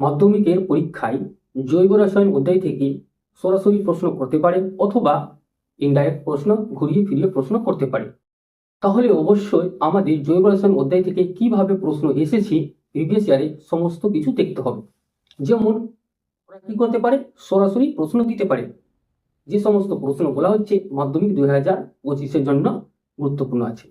মাধ্যমিকের পরীক্ষায় জৈব রসায়ন অধ্যায় থেকে সরাসরি প্রশ্ন করতে পারে অথবা ইনডাইরেক্ট প্রশ্ন ঘুরিয়ে ফিরিয়ে প্রশ্ন করতে পারে। তাহলে অবশ্যই আমাদের জৈব রসায়ন অধ্যায় থেকে কিভাবে প্রশ্ন এসেছে প্রিভিয়াস ইয়ারে সমস্ত কিছু দেখতে হবে। যেমন ওরা কি করতে পারে, সরাসরি প্রশ্ন দিতে পারে। যে সমস্ত প্রশ্ন বলা হচ্ছে মাধ্যমিক 2025-এর জন্য গুরুত্বপূর্ণ আছে।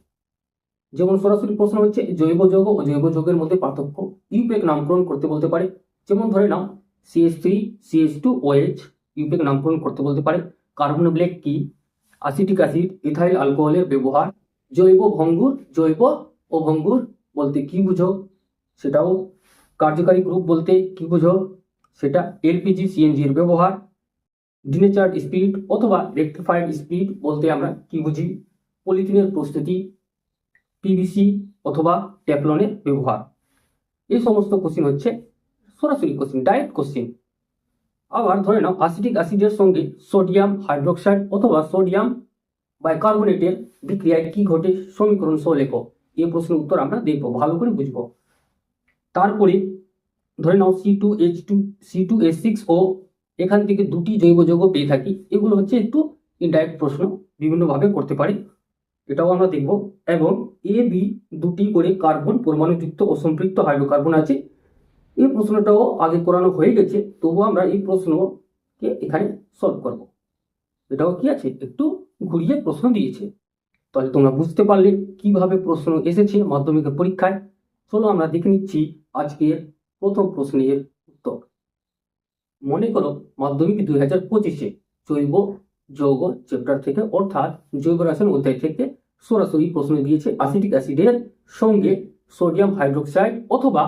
যেমন সরাসরি প্রশ্ন হচ্ছে জৈব যৌগ ও জৈব যৌগের মধ্যে পার্থক্য, ইউপেক নামকরণ করতে বলতে পারে। যেমন ধরে নাও CH3 CH2OH, ইউপেক নামকরণ করতে বলতে পারে। কার্বন ব্ল্যাক কি, অ্যাসিটিক অ্যাসিড, ইথাইল অ্যালকোহলের ব্যবহার, জৈব ভঙ্গুর, জৈব অভঙ্গুর বলতে কি বুঝো সেটাও, কার্যকারী গ্রুপ বলতে কি বুঝো সেটা, এলপিজি সিএনজি এর ব্যবহার, ডিনেচার্ড স্পিরিট অথবা রেক্টিফাইড স্পিরিট বলতে আমরা কি বুঝি, পলিথিনের প্রস্তুতি, পিভিসি অথবা টেফলনের ব্যবহার। এই সমস্ত কোশ্চিন হচ্ছে সরাসরি কোশ্চিন, ডাইরেক্ট কোশ্চিন। আবার ধরে নাও অ্যাসিটিক অ্যাসিডের সঙ্গে সোডিয়াম হাইড্রোক্সাইড অথবা সোডিয়াম বাইকার্বনেটের বিক্রিয়ায় কি ঘটে, সমীকরণ সহ লেখো। এই প্রশ্নের উত্তর আমরা দেখবো, ভালো করে বুঝবো। তারপরে ধরে নাও C2H6O, এখান থেকে দুটি জৈব যৌগ পেয়ে থাকি। এগুলো হচ্ছে একটু ইনডাইরেক্ট প্রশ্ন, বিভিন্নভাবে করতে পারি, এটাও আমরা দেখব। এবং AB দুটি করে কার্বন পরমাণুযুক্ত অসম্পৃক্ত হাইড্রোকার্বন আছে। এই প্রশ্নটাও আগে করানো হয়ে গেছে, তবুও আমরা এই প্রশ্নকে এখানে সলভ করব। এটাও কি আছে, একটু ঘুরিয়ে প্রশ্ন দিয়েছে। তাহলে তোমরা বুঝতে পারলে কিভাবে প্রশ্ন এসেছে মাধ্যমিকের পরীক্ষায়। চলো আমরা দেখে নিচ্ছি আজকের প্রথম প্রশ্নের উত্তর। মনে করো মাধ্যমিক 2025-এ জৈব যৌগ চ্যাপ্টার থেকে অর্থাৎ জৈব রসায়ন অধ্যায় থেকে সরাসরি প্রশ্ন দিয়েছে অ্যাসিটিক অ্যাসিডের সঙ্গে সোডিয়াম হাইড্রোক্সাইড অথবা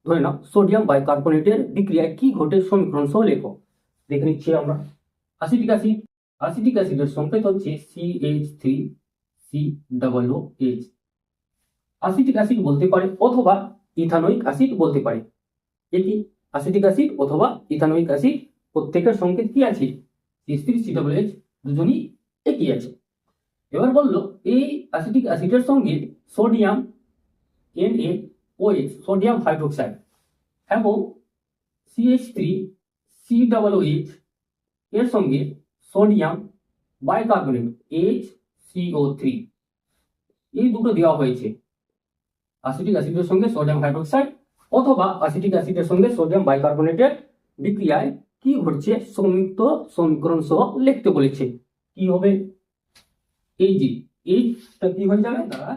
ধরে নাও সোডিয়াম বাইকার্বনেটের বিক্রিয়ায় কি ঘটে, সমীকরণ সহ লেখো। দেখে নিচ্ছি আমরা। অ্যাসিটিক অ্যাসিডের সংকেত হচ্ছে CH3COOH। অ্যাসিটিক অ্যাসিড বলতে পারে অথবা ইথানোয়িক অ্যাসিড বলতে পারে। এটি অ্যাসিটিক অ্যাসিড অথবা ইথানোয়িক অ্যাসিড, প্রত্যেকের সংকেত কি আছে, CH3COOH, দুজনই একই আছে। এবার বললো এই অ্যাসিটিক অ্যাসিডের সঙ্গে সোডিয়াম NaOH, সোডিয়াম হাইড্রোক্সাইড এবং CH3COOH এর সঙ্গে সোডিয়াম বাইকার্বনেট HCO3, এই দুটো দেওয়া হয়েছে। অ্যাসিটিক অ্যাসিডের সঙ্গে সোডিয়াম হাইড্রোক্সাইড অথবা অ্যাসিটিক অ্যাসিডের সঙ্গে সোডিয়াম বাইকার্বনেটের বিক্রিয়ায় কি ঘটছে, সংযুক্ত সমীকরণ সহ লিখতে বলেছে। কি হবে, এই যে এইচটা কি হয়ে যাবে দ্বারা,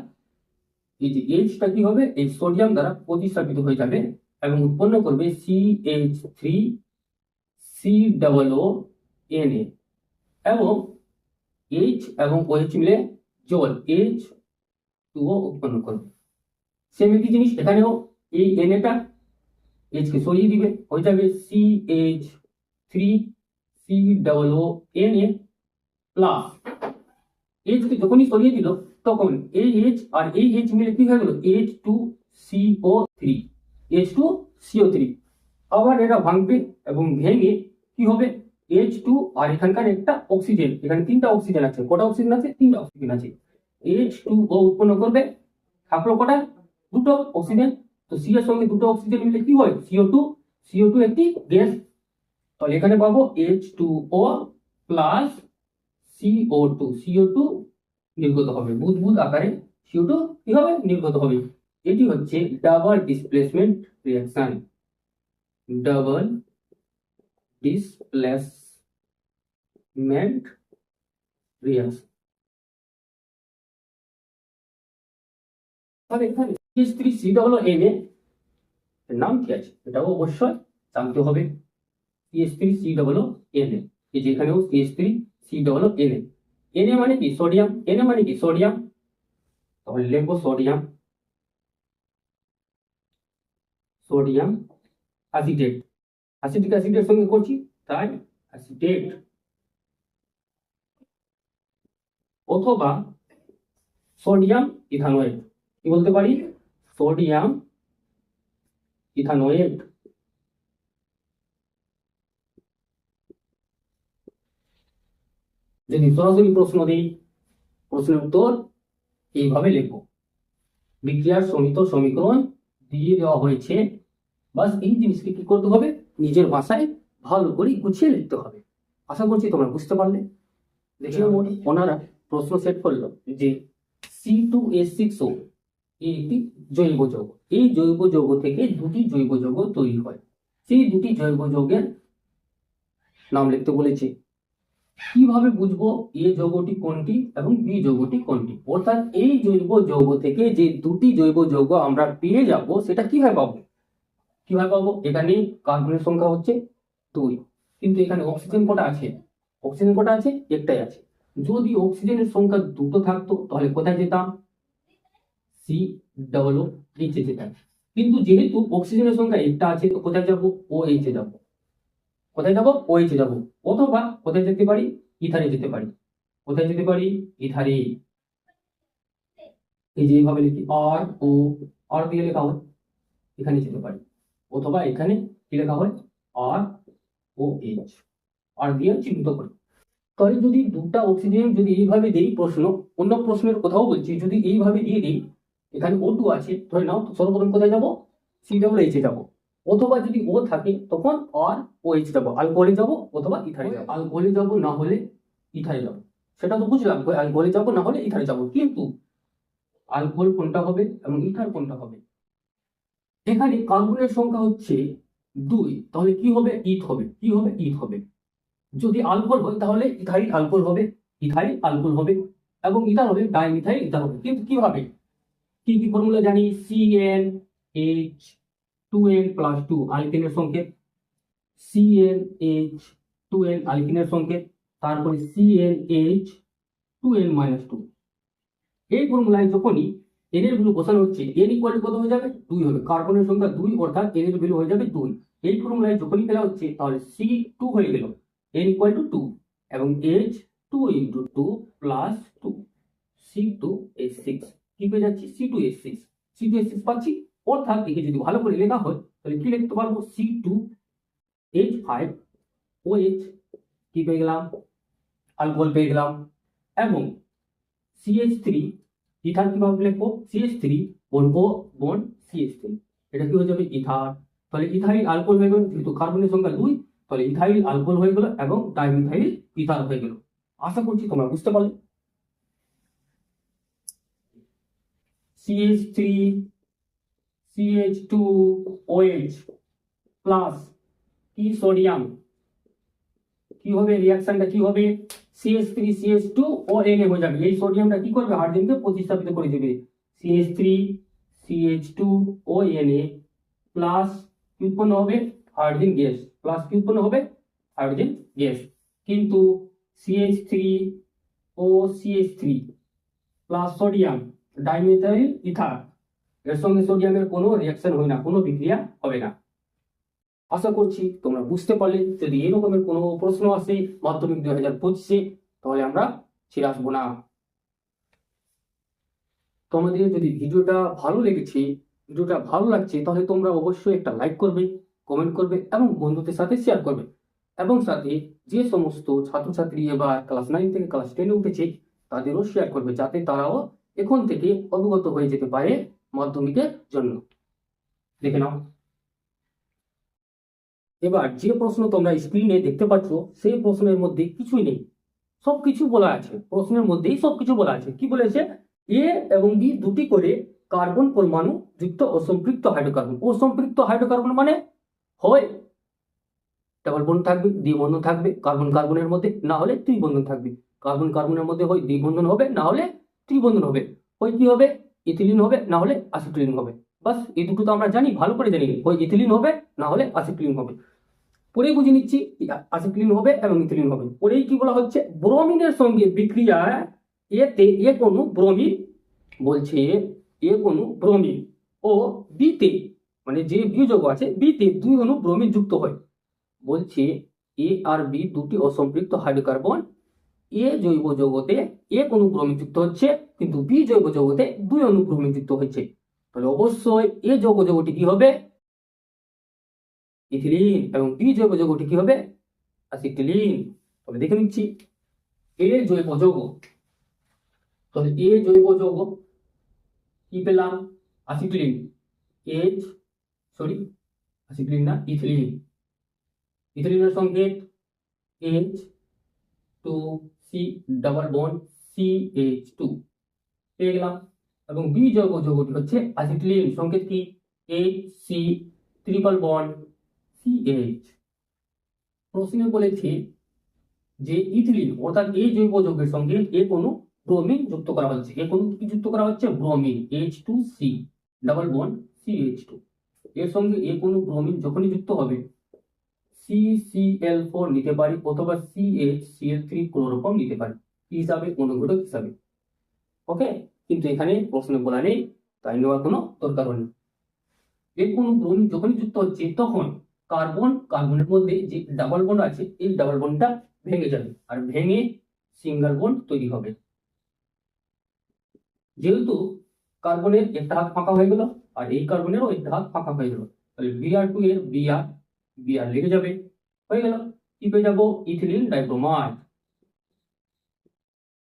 এই যে এইচটা কি হবে, এই সোডিয়াম দ্বারা প্রতিস্থাপিত হয়ে যাবে এবং উৎপন্ন করবে CH3COONA এবং H এবং OH মিলে জল H2O উৎপন্ন করবে। সেম একই জিনিস এখানেও, এই Na H কে সরিয়ে দিবে, হয়ে যাবে CH3COONA প্লাস H কে যখনই সরিয়ে দিল তখন এই H আর এই H মিলে কি হয়ে গেল, H2CO3। আবার এটা ভাঙবে এবং ভেঙে কি হবে, H2 আর এখানকার একটা অক্সিজেন, এখানে তিনটা অক্সিজেন আছে। কটা অক্সিজেন আছে, তিনটা অক্সিজেন আছে। H2O উৎপন্ন করবে, থাকলো কটা, দুটো অক্সিজেন। তো সি এর সঙ্গে দুটো অক্সিজেন মিলে কি হয়, CO2 একটি গ্যাস। তাহলে এখানে পাবো H2O প্লাস CO2 নির্গত হবে, বুদবুদ আকারে CO2 কি হবে, নির্গত হবে। এটি হচ্ছে double displacement reaction, double displacement reaction. তাহলে এখানে CH3COONA এর নাম কি আছে, এটাও অবশ্যই জানতে হবে। CH3COONA, এই যে এখানেও CH3COONA। Na মানে কি, সোডিয়াম। Na মানে কি, সোডিয়াম। তাহলে লিখবো সোডিয়াম, সোডিয়াম অ্যাসিটেট। অ্যাসিটিক অ্যাসিডের সঙ্গে করছি তাই অ্যাসিটেট, অথবা সোডিয়াম ইথানোয়েট। কি বলতে পারি, সোডিয়াম ইথানোয়েট। যদি সরাসরি প্রশ্ন দিই, প্রশ্নের উত্তর এইভাবে লিখবো। বিক্রিয়ার সমিত সমীকরণ দিয়ে দেওয়া হয়েছে বাস এই জিনিসকে কি করতে হবে, নিজের ভাষায় ভালো করে গুছিয়ে লিখতে হবে। আশা করছি তোমরা বুঝতে পারলে। দেখে ওনারা প্রশ্ন সেট করলো যে C2H6O এই একটি জৈব যৌগ, এই জৈব যৌগ থেকে দুটি জৈব যৌগ তৈরি হয়। সেই দুটি জৈব যৌগের নাম লিখতে বলেছে। কিভাবে বুঝবো এ যৌগটি কোনটি এবং বি যৌগটি কোনটি? অর্থাৎ এই জৈব যৌগ থেকে যে দুটি জৈব যৌগ আমরা পেয়ে যাব সেটা কিভাবে পাবো? কিভাবে পাবো? এখানে কার্বনের সংখ্যা হচ্ছে 2, কিন্তু এখানে অক্সিজেন কটা আছে? অক্সিজেন কটা আছে? একটাই আছে। যদি অক্সিজেনের সংখ্যা দুটো থাকতো তাহলে কোথায় যেতাম? COOH এ যেতাম। কিন্তু যেহেতু অক্সিজেনের সংখ্যা একটা আছে তো কোথায় যাব? OH এ যাব। কোথায় যাব? OH এ যাব। অথবা কোথায় যেতে পারি? ইথারে যেতে পারি। কোথায় যেতে পারি? ইথারে। এই যে এইভাবে লিখি আর দিয়ে লেখা হয়, এখানে যেতে পারি। অথবা এখানে কি লেখা হয়? ROH, আর দিয়ে চিহ্নিত করি। তাহলে যদি দুটা অক্সিজেন যদি এইভাবে দেই, প্রশ্ন অন্য প্রশ্নের কোথাও বলছি, যদি এইভাবে দিয়ে দিই, এখানে O2 আছে ধরে নাও, তো সর্বপ্রথম কোথায় যাব? COOH এ যাব। অথবা যদি ও থাকে তখন ROH যাব, অ্যালকোহলে যাব অথবা ইথারে যাব। অ্যালকোহলে যাব না হলে ইথারে যাব, সেটা তো বুঝলাম, অ্যালকোহলে যাব না হলে ইথারে যাব। কিন্তু অ্যালকোহল কোনটা হবে এবং ইথার কোনটা হবে? এখানে কার্বনের সংখ্যা হচ্ছে 2, তাহলে কি হবে? ইথ হবে। কি হবে? ইথ হবে। যদি অ্যালকোহল হয় তাহলে ইথাইল অ্যালকোহল হবে, ইথাইল অ্যালকোহল হবে, এবং ইথার হবে ডাইমিথাইল ইথার হবে। কিন্তু কিভাবে? কি কি ফর্মুলা জানি? CnH2n+2 আলকিনের সংকেত, CnH2n আলকিনের সংকেত, তারপরে CnH2n-2। এই ফর্মুলায় যখনই n এর ভ্যালু বসানো হচ্ছে, n ইকুয়াল টু কত হয়ে যাবে? 2 হবে। কার্বনের সংখ্যা 2, অর্থাৎ n এর ভ্যালু হয়ে যাবে 2। এই ফর্মুলায় যখনই ফেলা হচ্ছে তাহলে C2 হয়ে গেল n ইকুয়াল টু 2, এবং H2 ইন্টু 2 প্লাস 2 C2H6। কি পেয়ে যাচ্ছি? C2H6। C2H6 পাচ্ছি, অর্থাৎ একে যদি ভালো করে লেখা হয় তাহলে কি লিখতে পারবো? C2H5OH। কি পেয়ে গেলাম? অ্যালকোহল পেয়ে গেলাম। এবং CH3 ইথার কিভাবে লিখবো? CH3 বলবো বন্ড CH3, এটা কি হয়ে যাবে? ইথার। তাহলে ইথাইল অ্যালকোহল হয়ে গেল, যেহেতু কার্বনের সংখ্যা 2, তাহলে ইথাইল অ্যালকোহল হয়ে গেল এবং ডাইমিথাইল ইথার হয়ে গেল। আশা করছি তোমরা বুঝতে পারলে। CH3 CH2OH প্লাস কি? সোডিয়াম। কি হবে? রিঅ্যাকশনটা কি হবে? CH3 CH2ONA হয়ে যাবে। এই সোডিয়ামটা কি করবে? হাইড্রোজেনকে প্রতিস্থাপিত করে দেবে। CH3 CH2ONA প্লাস কি উৎপন্ন হবে? Hydrogen gas. প্লাস কি উৎপন্ন হবে? Hydrogen gas. কিন্তু CH3OCH3 plus sodium dimethyl ether, এর সঙ্গে সোডিয়ামের কোনো রিঅ্যাকশন হয় না, কোনো বিক্রিয়া হবে না। আশা করছি তোমরা বুঝতে পারলে। যদি এই রকমের কোনো প্রশ্ন আসে মাধ্যমিক 2025-এ, তাহলে আমরা ছেড়ে আসবো না। তোমাদের যদি ভিডিওটা ভালো লেগেছে, ভিডিওটা ভালো লাগছে, তাহলে তোমরা অবশ্যই একটা লাইক করবে, কমেন্ট করবে এবং বন্ধুদের সাথে শেয়ার করবে। এবং সাথে যে সমস্ত ছাত্রছাত্রী এবার ক্লাস 9 থেকে ক্লাস 10-এ উঠেছে তাদেরও শেয়ার করবে, যাতে তারাও এখন থেকে অবগত হয়ে যেতে পারে মাধ্যমিকের জন্য। দেখে নাও। এবার যে প্রশ্ন তোমরা স্ক্রিনে দেখতে পাচ্ছ সেই প্রশ্নের মধ্যে কিছুই নেই, সবকিছু বলা আছে। প্রশ্নের মধ্যেই সবকিছু বলা আছে। কি বলেছে? এ এবং বি দুটি করে কার্বন পরমাণু যুক্ত অসম্পৃক্ত হাইড্রোকার্বন। অসম্পৃক্ত হাইড্রোকার্বন মানে হয় ডাবল বন্ড থাকবে, দ্বিবন্ধন থাকবে কার্বন কার্বনের মধ্যে, না হলে ত্রিবন্ধন থাকবে। কার্বন কার্বনের মধ্যে হয় দ্বিবন্ধন হবে, না হলে ত্রিবন্ধন হবে। হয় কি হবে? ইথিলিন হবে, না হলে অ্যাসিটিলিন হবে। বাস এই দুটো তো আমরা জানি, ভালো করে জানি। হয় ইথিলিন হবে, না হলে অ্যাসিটিলিন হবে। পরেই বুঝে নিচ্ছি অ্যাসিটিলিন হবে এবং ইথিলিন হবে। পরেই কি বলা হচ্ছে? ব্রোমিনের সঙ্গে বিক্রিয়া এতে এ কোনো ব্রোমিন, বলছে এ কোনো ব্রোমিন ও বিতে, মানে যে বিয়োজক আছে বিতে 2 অণু ব্রোমিন যুক্ত হয়। বলছে এ আর বি দুটি অসম্পৃক্ত হাইড্রোকার্বন। এ জৈব যৌগতে এক অণু ব্রোমিন যুক্ত হচ্ছে, কিন্তু বি জৈব যৌগতে 2 অণু ব্রোমিন যুক্ত হচ্ছে। তাহলে অবশ্যই এ জৈব যৌগটি কি হবে? ইথিলিন, এবং বি জৈব যৌগটি কি হবে? অ্যাসিটিলিন। তবে দেখে নিচ্ছি এ জৈব যৌগ। তাহলে এ জৈব যৌগ কি পেলাম? অ্যাসিটিলিন। অ্যাসিটিলিন না, ইথিলিন। ইথিলিনের সংকেত H2C ডাবল বন্ড CH2 পেয়ে গেলাম। এবং বি যৌগটি হচ্ছে অ্যাসিটিলিন, সংকেত কি HC ট্রিপল বন্ড CH। প্রশ্নে বলেছে যে ইথিলিন অর্থাৎ এই জৈব যৌগের সঙ্গে কোনো ব্রোমিন যুক্ত করা হচ্ছে। কোনো কি যুক্ত করা হচ্ছে? Bromine, H2C double bond CH2। এর সঙ্গে কোনো ব্রোমিন যখনই যুক্ত হবে CCl4 নিতে পারি অথবা CHCl3 ক্লোরোফর্ম নিতে পারি কি হিসাবে? অনুঘটক হিসাবে। ওকে, কিন্তু এখানে প্রশ্নে বলা নেই, তাই নেওয়ার কোনো দরকার নেই। কোনো ব্রোমিন যখনই যুক্ত হচ্ছে তখন কার্বনের মধ্যে যে ডাবল বন্ড আছে এই ডাবল বন্ডটা ভেঙে যাবে আর ভেঙে সিঙ্গেল বন্ড তৈরি হবে। যেহেতু কার্বনের একটা হাত ফাঁকা হয়ে গেল আর এই কার্বনেরও একটা হাত ফাঁকা হয়ে গেল, তাহলে Br2 এর Br লেগে যাবে, হয়ে গেল। কি পেয়ে যাবো? ইথিলিন ডাইব্রোমাইড।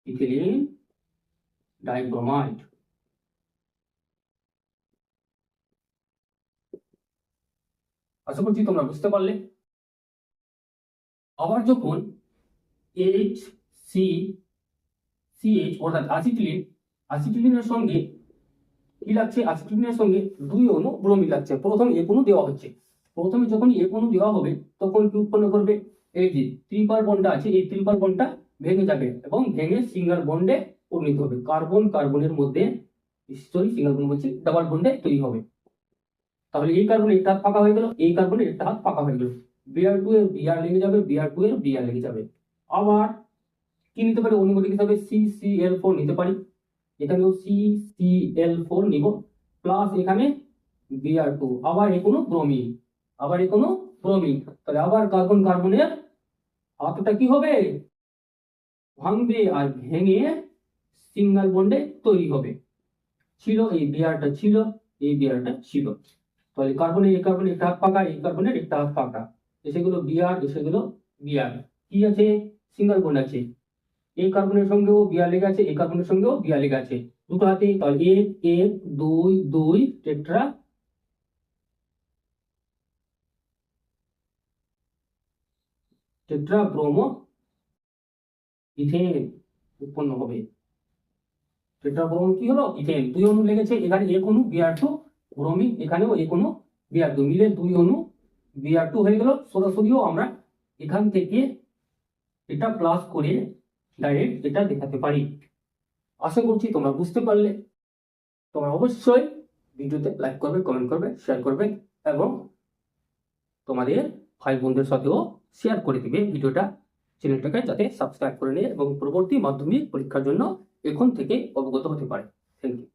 ইথিলিন ডাইব্রোমাইড। আশা করছি তোমরা বুঝতে পারলে। আবার যখন HCCH অর্থাৎ অ্যাসিটিলিনের সঙ্গে কি লাগছে? অ্যাসিটিলিনের সঙ্গে 2 অণু ব্রোমিন লাগছে। প্রথমে অণু দেওয়া হচ্ছে। প্রথমে যখন অণু দেওয়া হবে তখন কি উৎপন্ন করবে? এই যে ট্রিপল বন্ডটা আছে এই ট্রিপল বন্ডটা ভেঙে যাবে এবং ভেঙে সিঙ্গেল বন্ডে পরিণত হবে। কার্বনের মধ্যে সিঙ্গেল বন্ড বলছি, ডাবল বন্ডে তৈরি হবে। তাহলে এই কার্বনের একটা হাত ফাঁকা হয়ে গেল, এই কার্বনের একটা হাত ফাঁকা হয়ে গেল। Br2 এর Br লেগে যাবে, Br2 এর Br লেগে যাবে। আবার কি নিতে পারি? অনুঘটক হিসাবে CCl4 নিতে পারি। এখানেও CCl4 নিব, প্লাস এখানে Br2, আবার কোনো ব্রোমিন, কোনো ব্রোমিন। তাহলে আবার কার্বনের হাতটা কি হবে? ভাঙবে আর ভেঙে সিঙ্গেল বন্ডে তৈরি হবে। ছিল এই Brটা ছিল, এই Brটা ছিল। তাহলে কার্বনের একটা হাত ফাঁকা, এই কার্বনের একটা হাত ফাঁকা, এসেগুলো Br, এসেগুলো Br। কি আছে? সিঙ্গেল বন্ড আছে। এই কার্বনের সঙ্গেও Br লেগে আছে, এই কার্বনের সঙ্গেও Br লেগে আছে দুটো হাতে। তাহলে 1 1 2 2 টেট্রা ব্রোমো ইথেন উৎপন্ন হবে। টেট্রা ব্রোমো কি হলো? ইথেন। 2 অণু লেগেছে, এখানে এক অণু Br2 ব্রোমিন, এখানেও এক অণু Br2 মিলে 2 অণু Br2 হয়ে গেল। সরাসরিও আমরা এখান থেকে এটা প্লাস করে ডাইরেক্ট এটা দেখাতে পারি। আশা করছি তোমরা বুঝতে পারলে। তোমরা অবশ্যই ভিডিওতে লাইক করবে, কমেন্ট করবে, শেয়ার করবে এবং তোমাদের ভাই বোনদের সাথেও শেয়ার করে দিবে ভিডিওটা, চ্যানেলটাকে যাতে সাবস্ক্রাইব করে নিয়ে এবং পরবর্তী মাধ্যমিক পরীক্ষার জন্য এখন থেকে অবগত হতে পারে। Thank you.